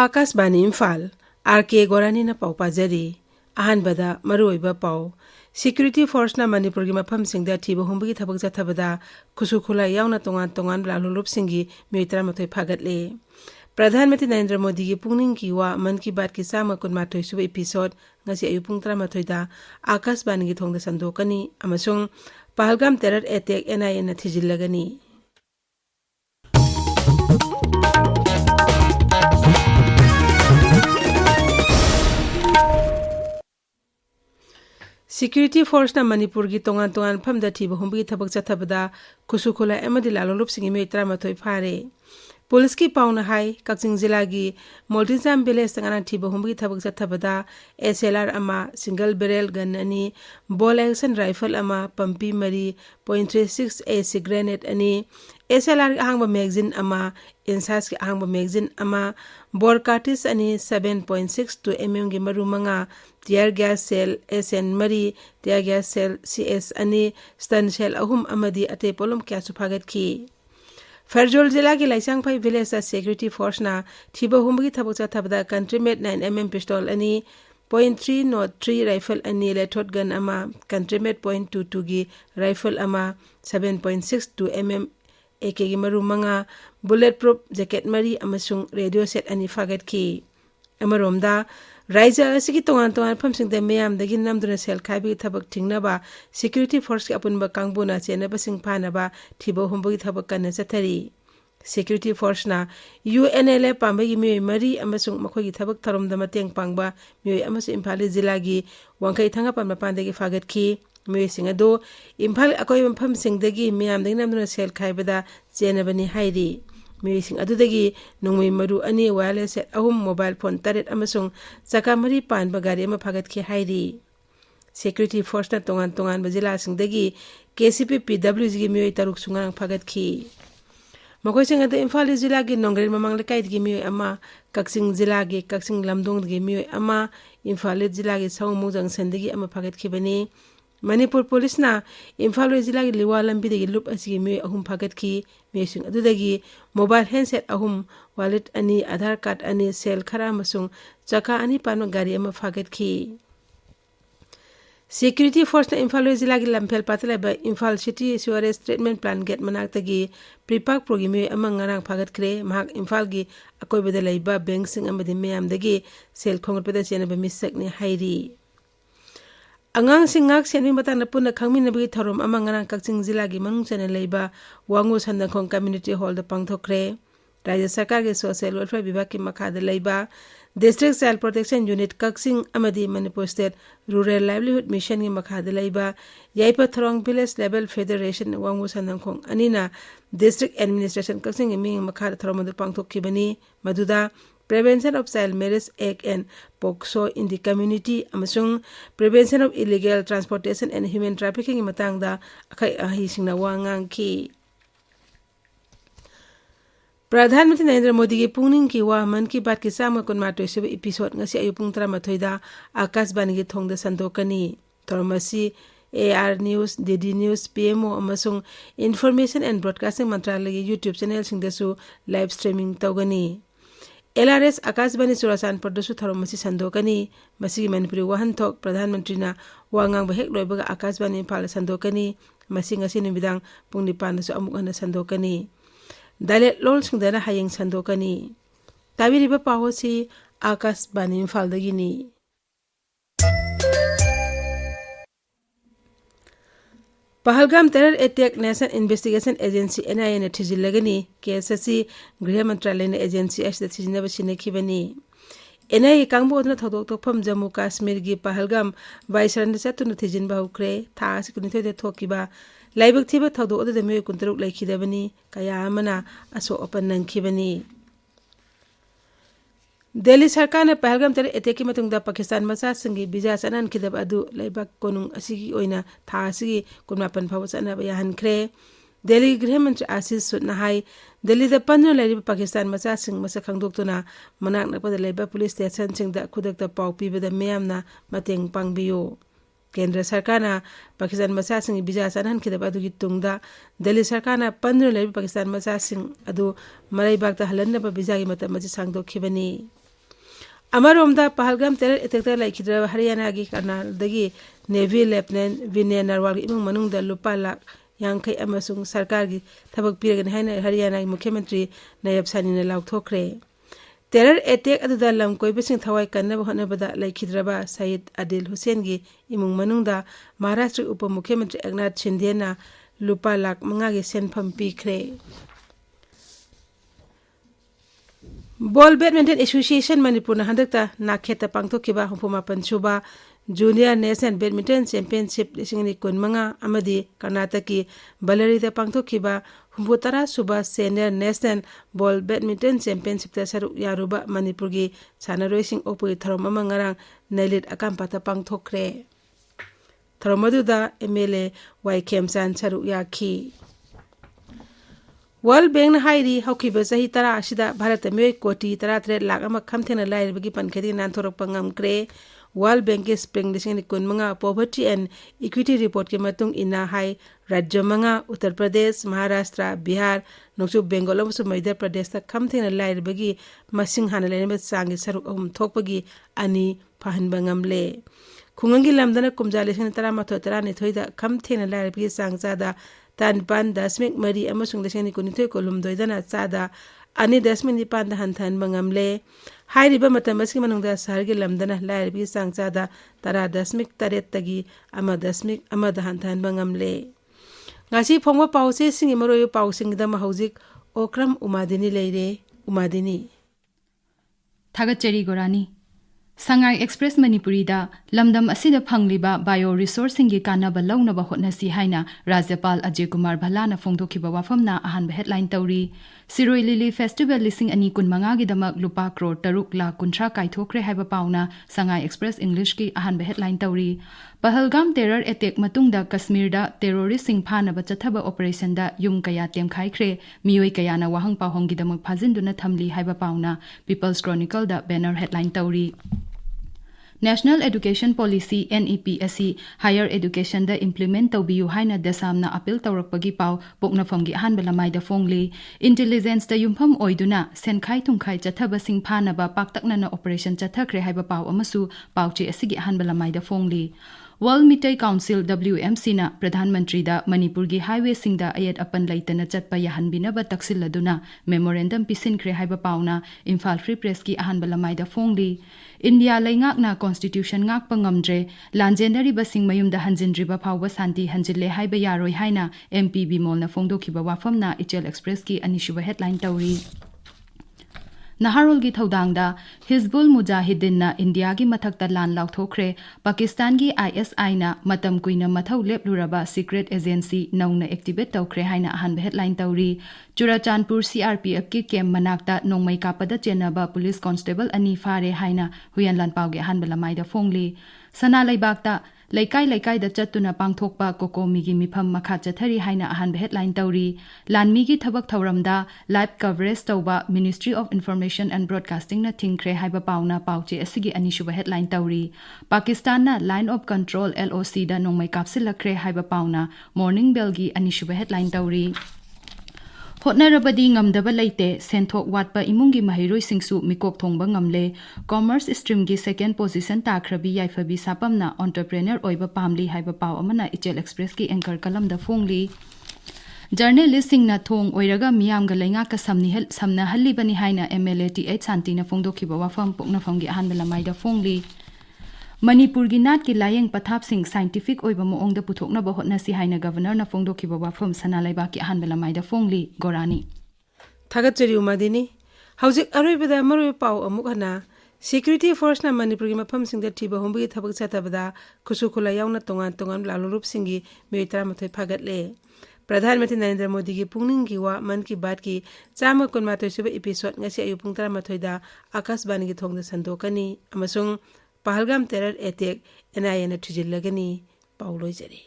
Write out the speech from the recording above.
Akashvani Imphal R.K. Gorani na pau pajari ahanbada maruiba pau Security Force na Manipuri mafam singda thiba humbi thabak jathabada khusu khula yauna tongan blalulup singi mitra mathoi phaгаtle Pradhanmantri Narendra Modi ki pungning ki wa man ki baat ki sama kun mathoi suba episode ngasi ayu pung 13 da Akashbani gi thongda sandokani amasung Pahalgam terror attack NIA na thijillagani Security Force na Manipur gi tongan famda thiba humbi thabak chathabada khusukhola amadi lalolup singi me tramathoi phare Police ki pauna hai Kakching Jila gi Multinjam village tangana thiba humbi thabak chathabada SLR ama single barrel gun ani ball action rifle ama pampi mari .36 AC grenade ani SLR ahangba magazine ama insas ki ahangba magazine ama bore cartridge ani 7.62 mm gi maru manga tear gas cell SN mari tear gas cell CS ani stun shell ahum amadi ate polum kya suphagat ki Farjol Jila ki Laisang Pai village sa security force na thiba humbi thabak chathabada country made 9 mm pistol ani .303 rifle ani lethot gun ama country made .22 gi rifle ama 7.62 mm AK gi maru manga bulletproof jacket mari amasung radio set ani fagat ki amaromda Raija asigi tongan phamsing de mayam dagi namduna sel khabi thabak thingnaba security force ki apunba kangbuna chenaba sing phanaba thibo humbugi thabak kana chathari security force na UNLA pambagi mi mari amasung makhoi gi thabak tharomda mateng pangba mi amasu Imphal jila gi wangkai thanga pamna pandagi fagat ki mi singado Imphal akoi phamsing dagi mayam dagi namduna sel khaibada chenabani hairi Mising adudagi nungmi maru ani wireless set ahum mobile phone taret amasung sakamari pan bagari ama phagat ki hairi security force na tongan bajila singdagi KCP PWG gi mioi taruk sungang phagat ki makoi sing ade Imphal jila gi nongre mamang lekai gi mioi ama Kakching jila gi Kakching lamdong gi mioi ama Imphal jila gi saumung jangsan dagi ama phagat ki bani Manipur police na Imphal jila gi liwa lambi dagi lup asigi mioi ahum phagat ki mesing adudagi mobile handset ahum wallet ani Aadhaar card ani sel khara masung chaka ani panma gari ama phagat ki security force na Imphal jila gi lamphel patla ba Imphal city sewerage treatment plant gate manak tagi pripak program ama ngarang phagat kre mahak Imphal gi akoi beda laiba bank sing amadi mayam dagi sel khongot beda chena ba misak ni hairi Angang singak sian matang na puna khangmin nabagi tharom ama ngarang Kakching jila gi manung chana leiba wangu sandangkhong community hall da pangthokre Rajya Sarkar gi social welfare vibhag ki makha da leiba district child protection unit Kakching amadi Manipur state rural livelihood mission gi makha da leiba yaipa throng village level federation wangu sandangkhong anina district administration Kakching gi ming makha da tharom da pangthokki bani maduda Prevention of Child Marriage Act and POCSO in the community amasung Prevention of Illegal Transportation and Human Trafficking matangda akai ahi singna wangang ki Pradhanmantri Narendra Modi ki pungning ki wa man ki baat ki sama kun matoi sub episode ngasi ayu pung 13 da Akashbani gi thongda sandokani Thormasi AR News, DD News, PMO amasung Information and Broadcasting Mantralaya YouTube channel singdasu live streaming tawgani LRS Akashbani Surasan Pardasu Tharomasi Sandokani, Masigi Manipuri Wahantok, Pradhan Mantri na Wangang Bahek Loibaga Akashbani Imphal Sandokani, Masingasi Nibidang Pungnipandasu Amukana Sandokani. Dalet Lol Singdana Hayang Sandokani. Tabi Riba Pahosi Akashbani Imphal Dagini. Pahalgam terror attack National Investigation Agency NIA na thijillagani KSC Griha Mantralaya agency as the thijinaba sinekibani NIA kangbo na thodok tokpham Jammu Kashmir gi Pahalgam Viceran chatu na thijinba hukre tha sikuni thode thokiba laibak thiba thodok ode me kuntaruk laikhidabani kaya amana aso open nangkhibani Delhi Sarkar na Pahalgam terror attack ki matungda Pakistan macha singi bija sanan khidab adu laibak konung asigi oina tha asigi kunmapan phaw chana ba yahan khre Delhi Griha Mantri Ashish Sudna hai Delhi da panno lai Pakistan macha sing masa khangdok tuna manak na pada laiba police station sing da khudak da pau pi beda meyam na mateng pangbiyo Kendra Sarkar na Pakistan macha sing bija sanan khidab adu gi tungda Delhi Sarkar na panno lai Pakistan macha sing adu marai bak ta halan na ba bija gi mata machi sangdok khibani अमरोमदा Pahalgam terror एटेक्टर लाइखिद्रब हरियाणा की कर्नालदगी navy lieutenant Vinay Narwal इमुंग मनुंगदा लुपा लाख यांखै अमसुंग सरकार की थबक पिरगन हाइना हरियाणा की मुख्यमंत्री नायब सानीना लाउथोखरे टेरर एटेक अदुदा लम कोइबसिंग थवाई कन्नब होनबदा लाइखिद्रबा सईद आदिल हुसैन की इमुंग मनुंगदा महाराष्ट्र उप मुख्यमंत्री एकनाथ शिंदेना लुपा लाख 5 की सेनफम पीखरे बॉल बैडमिंटन एसोसिएशन मणिपुर हंदकता नाखेता पांगथोखिबा 64 सुबा जूनियर नेशनल बैडमिंटन चैंपियनशिप 2015 अमदी कर्नाटक की बलरीदा पांगथोखिबा 13 सुबा senior national ball badminton championship सरुक यारुबा मणिपुर की सानरोइसिंग ओपुगी थरोम अमा ngarang नैलित अकांपाता पांगथोखरे थरोमदुदा एमएलए वाई खेमसान सरुक याखी वर्ल्ड बैंक हाइरी हौखिबा सही तरा असिदा भारत में कोटी 13 लाख अमा खमथेना लाइरबगी पनखेदी नानथोरकपा ngamkre वर्ल्ड बैंक के spring 2015 poverty and equity report के मतुंग इना हाई राज्य 5 उत्तर प्रदेश महाराष्ट्र बिहार नोक्सु बेंगल अमसु मध्य प्रदेश ता खमथेना लाइरबगी मसिंग हाना लेनबे सांगी सरुक अहम थोकपगी अनि फहनबा ngamle खुंगंगी लमदना कुमजा 13 दा खमथेना लाइरबगी सांगजादा तानपान 10.3 अमसुंग 19 कोलुमदोइदना चादा अनि 10.9 दा हंथानबा ngamle हाइरिबा मतम असकी मनुंगदा शहर के लमदना लाइरबगी सांगजादा 10.8 तगी 10.1 दा हंथानबा ngamle ngasi phongwa pause singi moroyo pausing da mahauzik Okram Umadini leire Umadini Thagacheri Gorani Sangai Express Manipuri da lamdam asida phangliba bio resourcing gi kanaba lawnaba hotnasi haina Rajyapal Ajay Kumar Bhalana phongdokhiba wafamna ahanba headline tawri Siroi Lily Festival lising ani kunmanga gi damak lupa crore 3 lakh kuntra kaithokre haiba pauna Sangai Express English ki ahanba headline tawri Pahalgam terror attack matungda Kashmir da terrorist sing phanaba chathaba operation da yum kaya temkhaikhre miyoi kaya na wahang pahong gi damak phajinduna thamli haiba pauna People's Chronicle da banner headline tawri National Education Policy NEP asi higher education da implement tawbiyu haina desamna appeal tawrakpagi paw poknafamgi hanba lamai da fongli intelligence da yumpham oiduna senkhai tungkhai chathaba sing phanaba paktakna na operation chathakre haiba paw amasu pawche asigi hanba lamai da fongli World Mitai Council WMC na Pradhan Mantri da Manipur gi highway sing da ayat apan laitana chatpa yahanbina ba taksilladuna memorandum pisinkhre haiba pawna Imphal Free Press ki ahanba lamai da fongli India laingak na constitution ngak pangamdre lanjendari basing mayum da hanjindriba phawba santi hanjille haiba yaroi haina MP Bimol na phongdokhiba wafamna Ichel Express ki anishuba headline tawri Naharol gi thodangda Hizbul Mujahidin na India gi mathakta lan lauthokre Pakistan gi ISI na matam kuina mathau lepluraba secret agency nauna activate tawkre haina ahan headline tawri Churachandpur CRPF ki kem manakta nongmai kapada chenaba police constable ani fare haina huyanlan pawge ahan balamai da fongli sana laibakta laikai da chattuna pangthokpa kokomi gi mifam makha chathari haina ahan headline tawri lanmi gi thabak thauramda live coverage tawba Ministry of Information and Broadcasting na thingkre haiba pauna pauche asigi anishuba headline tawri Pakistan na line of control LOC da nongmai kapsilakre haiba pauna Morning Bell gi anishuba headline tawri Hotnarabadi ngamdaba laite senthok watpa imungi mahiroi singsu mikok thongba ngamle commerce stream gi second position takhrabi yaifabi sapamna entrepreneur oiba pamli haiba paw amana Ichel Express ki anchor kalam da fongli journalist singna thong oiraga miyam ga lainga ka samna halli bani haina MLA TH Santina phongdokhiba wafam poknafam gi ahan lamai da fongli Manipur gi nat ki layeng pathap sing scientific oiba moong da puthokna ba hotna si haina governor na phongdokhiba wafam sanalaiba ki ahan lamai da fongli Gorani Thagacheri Umadini Haujik aroibada maroi paw amuk hana Security Force na Manipur gi mafam sing da thiba hombi thabak chatabada khusukula yauna tongan lalurup singi meitra mathoi phagat le प्रधानमंत्री नरेंद्र मोदी की पुंगनिंग की वा मन की बात की चामा कुनमाथोय सुबह episode ngasi ayu pung 13 da akashbani gi thongda sandokani amasung Pahalgam terror attack NIA na thujillagani pauloi jari